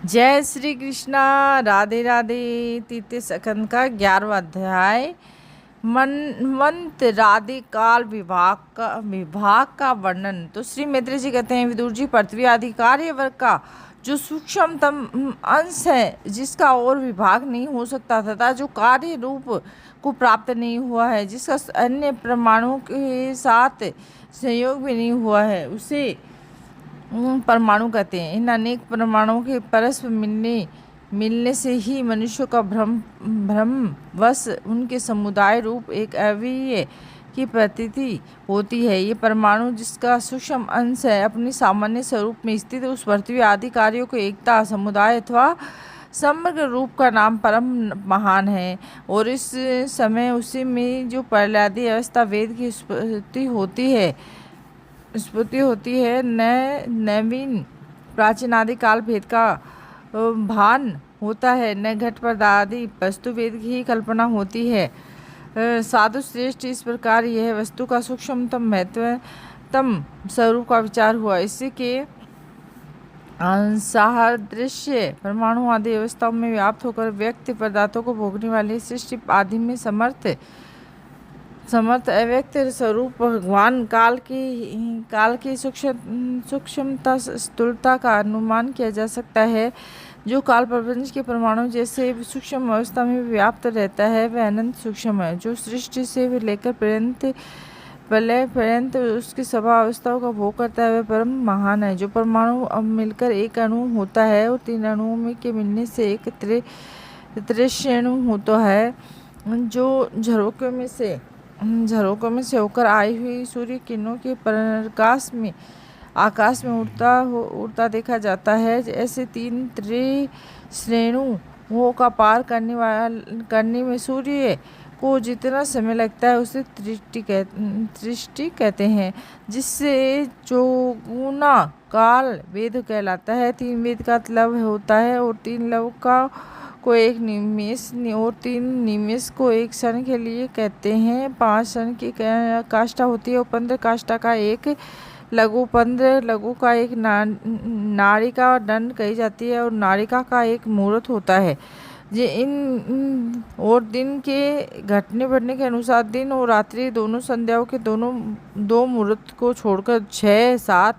जय श्री कृष्णा। राधे राधे। तृतीय स्कंद का 11वां अध्याय मनवंत राधे काल विभाग का वर्णन। तो श्री मैत्री जी कहते हैं, विदुर जी, पृथ्वी आदि कार्य वर्ग का जो सूक्ष्मतम अंश है, जिसका और विभाग नहीं हो सकता तथा जो कार्य रूप को प्राप्त नहीं हुआ है, जिसका अन्य परमाणुओं के साथ संयोग भी नहीं हुआ है, उसे परमाणु कहते हैं। इन अनेक परमाणुओं के परस्पर मिलने से ही मनुष्य का भ्रमवश उनके समुदाय रूप एक अवयव की प्रतीति होती है। ये परमाणु, जिसका सूक्ष्म अंश है, अपनी सामान्य स्वरूप में स्थित उस पृथ्वी आदि कार्यों को एकता, समुदाय अथवा समग्र रूप का नाम परम महान है। और इस समय उसी में जो प्रलयादि अवस्था वेद की उत्पत्ति होती है, नवीन प्राचीन आदि काल भेद का भान होता है, न घट पदादि वस्तु वेद की ही कल्पना होती है। साधु श्रेष्ठ, इस प्रकार यह वस्तु का सूक्ष्मतम महत्वतम स्वरूप का विचार हुआ। इसी के सादृश्य परमाणु आदि अवस्थाओं में व्याप्त होकर व्यक्ति पदार्थों को भोगने वाली सृष्टि आदि में समर्थ अव्यक्त स्वरूप भगवान काल की सूक्ष्मता स्थूलता का अनुमान किया जा सकता है। जो काल प्रपंच के परमाणु जैसे सूक्ष्म अवस्था में व्याप्त रहता है, वह अनंत सूक्ष्म है। जो सृष्टि से लेकर प्रलय पर्यंत उसकी सभा अवस्थाओं का भोग करता है, वह परम महान है। जो परमाणु अब मिलकर एक अणु होता है और 3 अणुओं में के मिलने से एक त्रिश्रेणु होता है, जो झरोकों में से होकर आई हुई सूर्य किरणों के प्रकाश में आकाश में उड़ता देखा जाता है। ऐसे 3 त्रिश्रेणुओं का पार करने में सूर्य को जितना समय लगता है, उसे दृष्टि कहते हैं, जिससे चौगुना काल वेद कहलाता है। 3 वेद का लव होता है और 3 लव को एक निमेष और 3 निमेष को एक क्षण के लिए कहते हैं। 5 क्षण की काष्ठा होती है और 15 काष्ठा का एक लघु, 15 लघु का एक नाड़िका दंड कही जाती है और नाड़िका का एक मुहूर्त होता है। ये इन और दिन के घटने बढ़ने के अनुसार दिन और रात्रि दोनों संध्याओं के दो मुहूर्त को छोड़कर 6, 7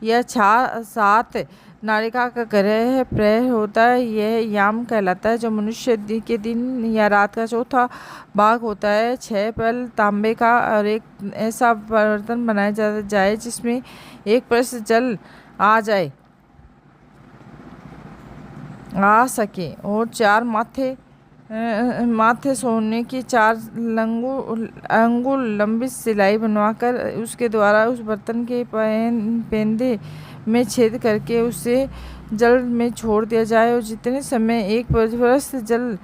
या 7 नाड़िका का ग्रह प्रहर होता है। यह याम कहलाता है, जो मनुष्य के दिन या रात का चौथा भाग होता है। 6 पल तांबे का और एक ऐसा बर्तन बनाया जाए जिसमें एक प्रश्न जल आ सके और 4 माथे सोने की 4 अंगुल लंबी सिलाई बनवाकर उसके द्वारा उस बर्तन के पेंदे में छेद करके उसे जल में छोड़ दिया जाए और जितने समय एक बरस जल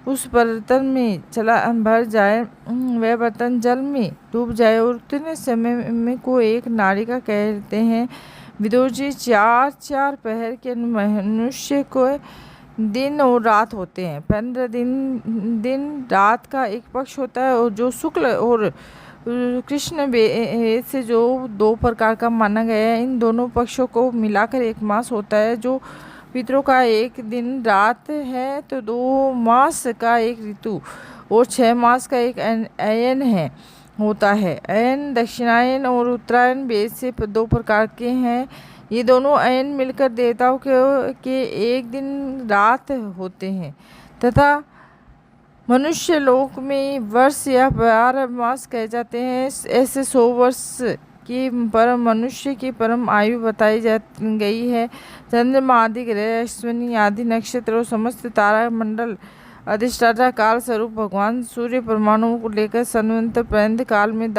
उस बर्तन में चला भर जाए, वह बर्तन जल में डूब जाए और उतने समय में को एक नाड़िका कहते हैं। विदुर जी, 4 पहर के मनुष्य को दिन और रात होते हैं। 15 दिन रात का एक पक्ष होता है और जो शुक्ल और कृष्ण वेद से जो 2 प्रकार का माना गया है, इन दोनों पक्षों को मिलाकर एक मास होता है। जो पितरों का एक दिन रात है, तो 2 मास का एक ऋतु और 6 मास का एक अयन होता है। अयन दक्षिणायन और उत्तरायण वेद से 2 प्रकार के हैं। ये दोनों अयन मिलकर देवताओं के एक दिन रात होते हैं तथा मनुष्य लोक में वर्ष या 12 मास कहे जाते हैं। ऐसे 100 वर्ष की मनुष्य की परम आयु बताई गई है। चंद्रमा आदि ग्रह, अश्विनी आदि नक्षत्र और समस्त तारा मंडल अधिष्ठाता काल स्वरूप भगवान सूर्य परमाणुओं को लेकर संवंतर पर्यंत काल में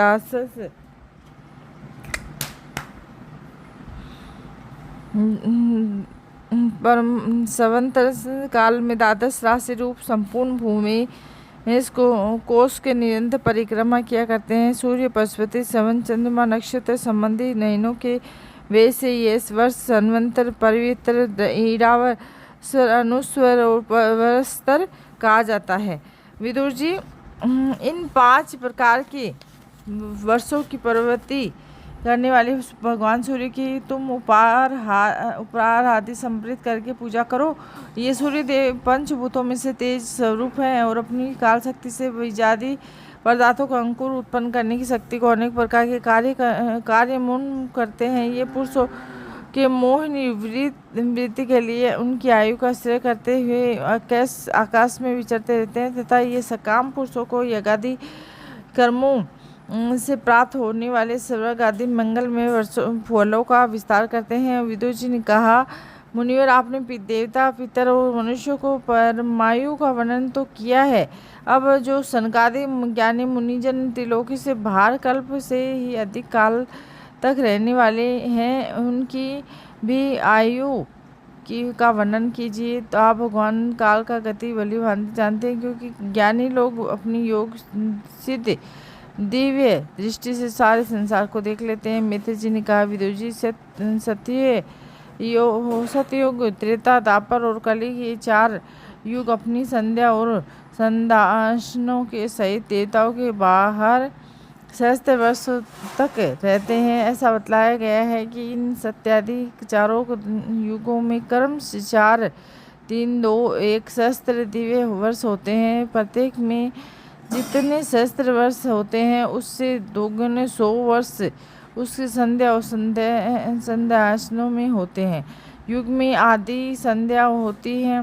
संवंतर काल में द्वादश राशि रूप संपूर्ण भूमि इसको कोष के निरंतर परिक्रमा किया करते हैं। सूर्य, बृहस्पति, सवन, चंद्रमा, नक्षत्र संबंधी नयनों के वे से ये वर्ष संवंतर, पवित्र, ईरावर, अनुस्वर और परस्तर कहा जाता है। विदुर जी, इन 5 प्रकार के वर्षों की प्रवृत्ति करने वाले भगवान सूर्य की तुम उपहार आदि समर्पित करके पूजा करो। ये सूर्य देव पंचभूतों में से तेज स्वरूप है और अपनी काल शक्ति से बीजादि पदार्थों को अंकुर उत्पन्न करने की शक्ति को अनेक प्रकार के कार्य मूर्ण करते हैं। ये पुरुषों के मोह निवृत्ति के लिए उनकी आयु का श्रेय करते हुए आकाश में विचरते रहते हैं तथा ये सकाम पुरुषों को यज्ञादि कर्मों से प्राप्त होने वाले स्वर्ग आदि मंगल में वर्षों फलों का विस्तार करते हैं। विदुर जी ने कहा, मुनिवर, आपने देवता, पितर और मनुष्यों को परमायु का वर्णन तो किया है। अब जो सनकादि ज्ञानी मुनिजन त्रिलोकी से बाहर कल्प से ही अधिक काल तक रहने वाले हैं, उनकी भी आयु का वर्णन कीजिए। तो आप भगवान काल का गति भली भांति जानते हैं, क्योंकि ज्ञानी लोग अपनी योग सिद्ध दिव्य दृष्टि से सारे संसार को देख लेते हैं। मित्र जी ने कहा, विदुर जी, सतयुग, त्रेता, द्वापर और कली ये 4 युग अपनी संध्या और संध्यासनों के सहित देवताओं के बाहर सहस्त्र वर्ष तक रहते हैं। ऐसा बतलाया गया है कि इन सत्यादि चारों युगों में कर्म से 4, 3, 2, 1 सहस्त्र दिव्य वर्ष होते हैं। प्रत्येक में जितने सहस्त्र वर्ष होते हैं उससे दोगुने 100 वर्ष उसकी संध्या और संध्यासनों में होते हैं। युग में आदि संध्या होती है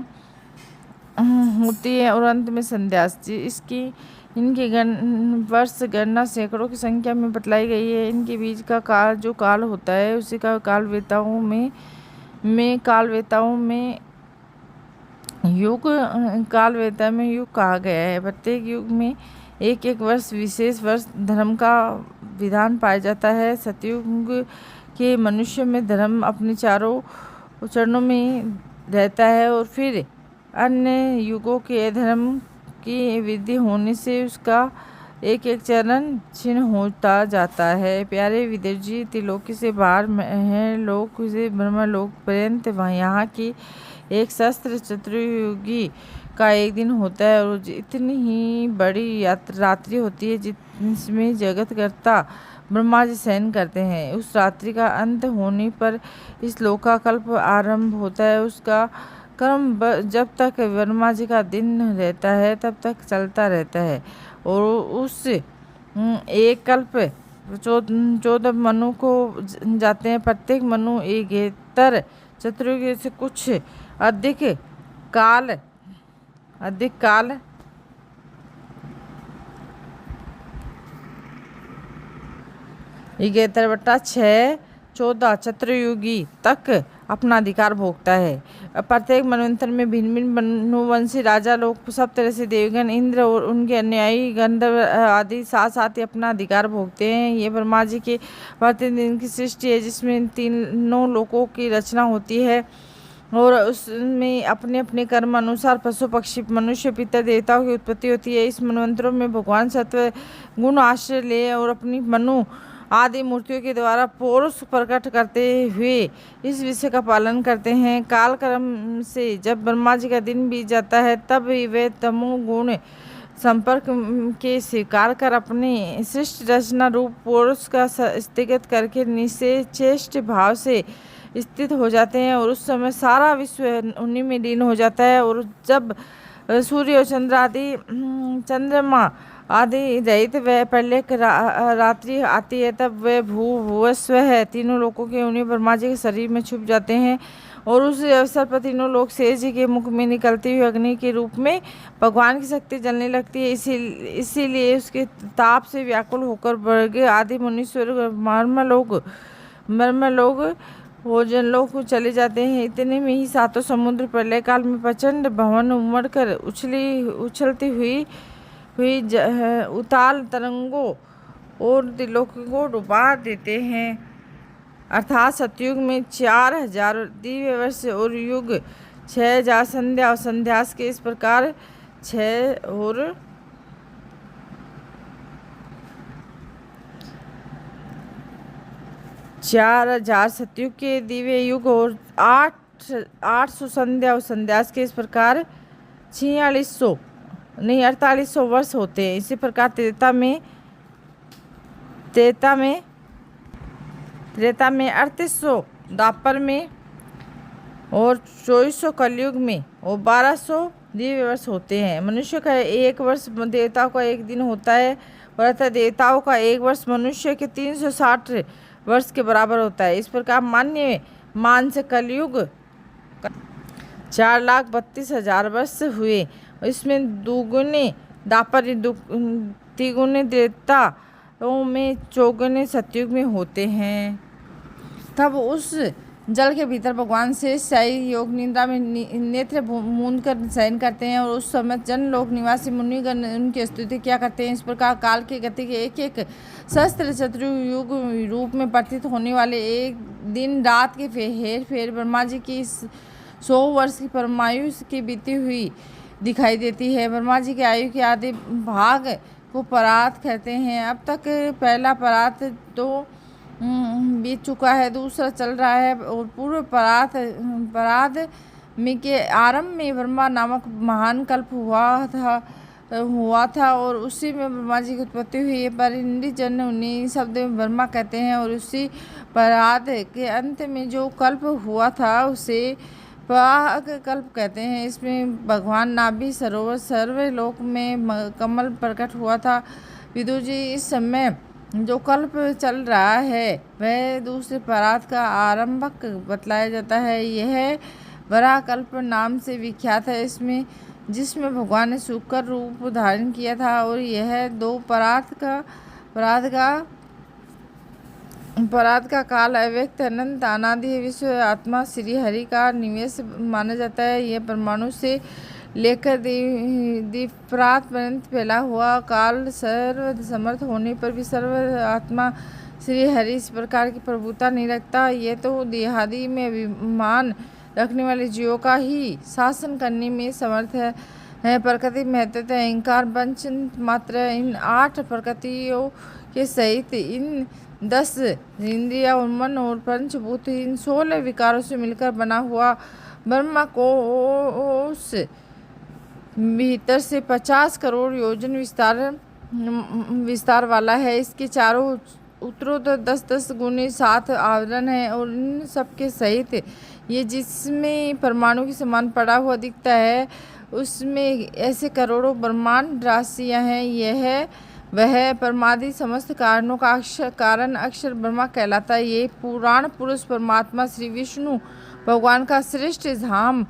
और अंत में संध्यास्ति। इनकी वर्ष गणना सैकड़ों की संख्या में बतलाई गई है। इनके बीच का काल जो काल होता है उसी का कालवेताओं में युग कहा गया है। प्रत्येक युग में एक वर्ष विशेष वर्ष धर्म का विधान पाया जाता है। सतयुग के मनुष्य में धर्म अपने चारों चरणों में रहता है और फिर अन्य युगों के धर्म की वृद्धि होने से उसका एक चरण छिन्न होता जाता है। प्यारे विदुर जी, त्रिलोकी से बाहर है लोक से ब्रह्मलोक पर्यंत यहाँ की एक सहस्त्र चतुर्युगी का एक दिन होता है और इतनी ही बड़ी रात्रि होती है जिसमें जगतकर्ता ब्रह्मा जी शयन करते हैं। उस रात्रि का अंत होने पर इस लोक का कल्प आरंभ होता है। उसका कर्म जब तक ब्रह्मा जी का दिन रहता है तब तक चलता रहता है और उस एक कल्प 14 मनु को जाते हैं। प्रत्येक मनु एकेतर चतुर्युग से कुछ अधिक काल 11/6 14 चतुर्युगी तक अपना अधिकार भोगता है। प्रत्येक मनवंतर में भिन्न भिन्न मनुवंशी राजा लोग, सब तरह से देवगण, इंद्र और उनके अनुयायी गंधर्व आदि साथ साथ ही अपना अधिकार भोगते हैं। ये ब्रह्मा जी के प्रतिदिन की सृष्टि है जिसमें तीनों लोकों की रचना होती है और उसमें अपने अपने कर्म अनुसार पशु पक्षी मनुष्य पितर देवताओं की उत्पत्ति होती है। इस मनवंतरों में भगवान सत्व गुण आश्रय ले और अपनी मनु आदि मूर्तियों के द्वारा पौरुष प्रकट करते हुए इस विषय का पालन करते हैं। काल कर्म से जब ब्रह्मा जी का दिन बीत जाता है तब वे तमोगुण संपर्क के स्वीकार कर अपने सृष्टि रचना रूप पौरुष का स्थगित करके निश्चेष्ट भाव से स्थित हो जाते हैं और उस समय सारा विश्व उन्हीं में लीन हो जाता है। और जब सूर्य और चंद्रमा आदि रहित वह प्रलय रात्रि आती है तब वह भूवस्व है तीनों लोगों के उन्हीं ब्रह्मा जी के शरीर में छुप जाते हैं और उस अवसर पर तीनों लोग शेष जी के मुख में निकलती हुई अग्नि के रूप में भगवान की शक्ति जलने लगती है। इसीलिए उसके ताप से व्याकुल होकर वर्ग आदि मुनीश्वर मर्मलोक भोजन लोग चले जाते हैं। इतने में ही 7 समुद्र प्रलय काल में प्रचंड भवन उमड़कर उछलती हुई उताल तरंगों और त्रिलोकी को डुबा देते हैं। अर्थात सतयुग में 4000 दिव्य वर्ष और युग 6000 संध्या और संध्यास के इस प्रकार 6 और 4000 सतयुग के दिव्य युग और 800 संध्या और संध्यास के इस प्रकार 4800 वर्ष होते हैं। इसी प्रकार त्रेता में त्रेता में 3800 द्वापर में और 2400 कलयुग में और 1200 दिव्य वर्ष होते हैं। मनुष्य का एक वर्ष देवताओं का एक दिन होता है और अतः देवताओं का एक वर्ष मनुष्य के 360 वर्ष के बराबर होता है। इस प्रकार मान्य मान से कलयुग 4,32,000 वर्ष हुए। इसमें दुगुने द्वापर तिगुने त्रेताओं में चौगुने सतयुग में होते हैं। तब उस जल के भीतर भगवान से शाही योग निद्रा में नेत्र मूंद कर शयन करते हैं और उस समय जन लोक निवासी मुनिगण उनकी स्तुति क्या करते हैं। इस प्रकार काल की गति के एक एक सहस्त्र चतुर्युग रूप में प्रतीत होने वाले एक दिन रात के हेर फेर ब्रह्मा जी की 100 वर्ष की परमायु की बीती हुई दिखाई देती है। ब्रह्मा जी की आयु के आधे भाग को परात कहते हैं। अब तक पहला परात तो बीत चुका है, दूसरा चल रहा है और पूर्व परात में के आरंभ में ब्रह्मा नामक महान कल्प हुआ था और उसी में ब्रह्मा जी की उत्पत्ति हुई है। परिनिधि जन उन्हीं शब्द में ब्रह्मा कहते हैं और उसी परात के अंत में जो कल्प हुआ था उसे प्राग कल्प कहते हैं। इसमें भगवान नाभि सरोवर सर्वलोक में कमल प्रकट हुआ था। विदुर जी, इस समय जो कल्प चल रहा है वह दूसरे परात का आरंभक बतलाया जाता है। यह वराह कल्प नाम से विख्यात है, जिसमें भगवान ने शुक्र रूप धारण किया था और यह दो परात का काल अव्यक्त अनंत अनादि विश्व आत्मा श्री हरि का निवेश माना जाता है। यह परमाणु से लेकर दीपरात पर्यंत फैला हुआ काल सर्व समर्थ होने पर भी सर्व आत्मा श्री हरि इस प्रकार की प्रभुता नहीं रखता। ये तो देहादि में अभिमान रखने वाले जीवों का ही शासन करने में समर्थ है। प्रकृति महत्व अहंकार पंच मात्र इन 8 प्रकृतियों के सहित इन 10 इंद्रिया और मन और पंचभूत इन 16 विकारों से मिलकर बना हुआ ब्रह्मा को उस भीतर से 50 करोड़ योजन विस्तार वाला है। इसके चारों उत्तरों तो 10-10 गुने 7 आवरण है और इन सबके सहित ये जिसमें परमाणु के समान पड़ा हुआ दिखता है उसमें ऐसे करोड़ों ब्रह्मांड राशियां हैं। यह वह परमादि समस्त कारणों का कारण अक्षर ब्रह्मा कहलाता है। ये पुराण पुरुष परमात्मा श्री विष्णु भगवान का श्रेष्ठ धाम